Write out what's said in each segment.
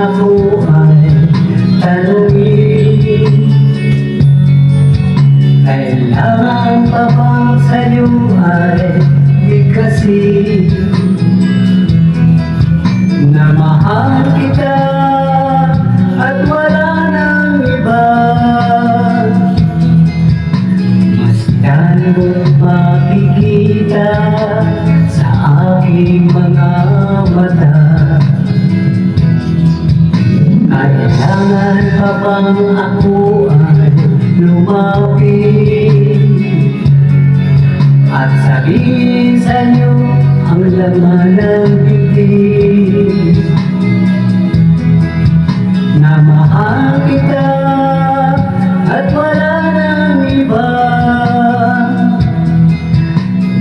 ako ay tanungin, kailangan pa bang sa'yo ay bigkasin na mahal kita at wala nang iba? Masdan mo't makikita sa aking mga mata, kailangan pa bang ako ay lumapit at sabihin sa'yo ang laman ng bibig na mahal kita at wala nang iba?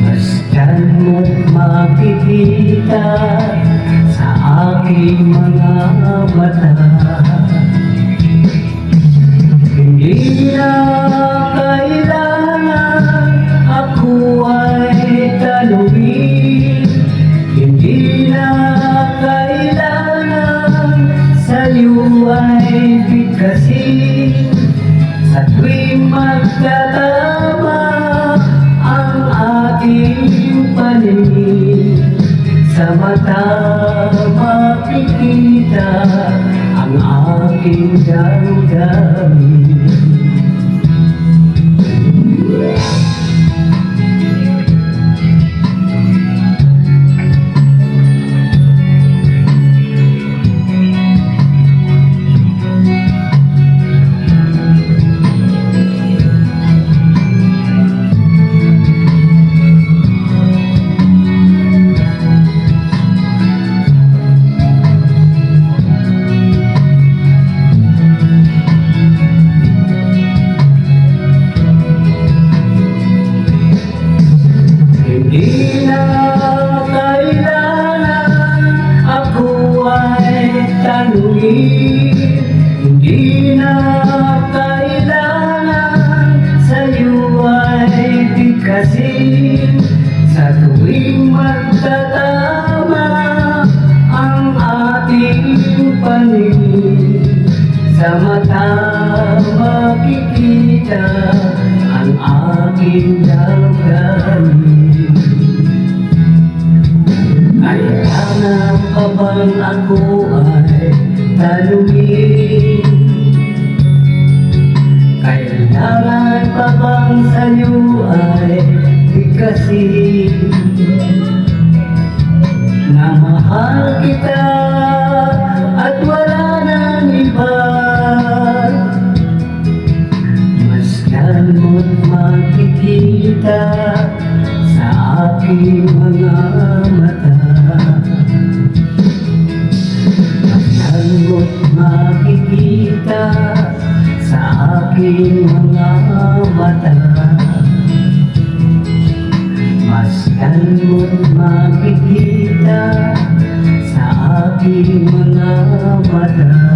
Masdan mo't makikita sa aking mga mata, hindi na kailangan ako ay tanungin, hindi na kailangan sa'yo ay bigkasin. Sa tuwing magtatama ang ating paningin, sa mata makikita ang aking damdamin. Hindi na kailangan ako ay tanungin, hindi na kailangan sa'yo ay bigkasin. Sa tuwing magtatama ang ating paningin, sa mata makikita ang aking damdamin. Kailangan pa bang ako ay tanungin, kailangan pa bang sa'yo ay bigkasin na mahal kita at wala nang iba? Masdan mo't makikita sa aking mga mata, masdan mo't makikita sa aking mga mata, masdan mo't makikita sa aking mga mata.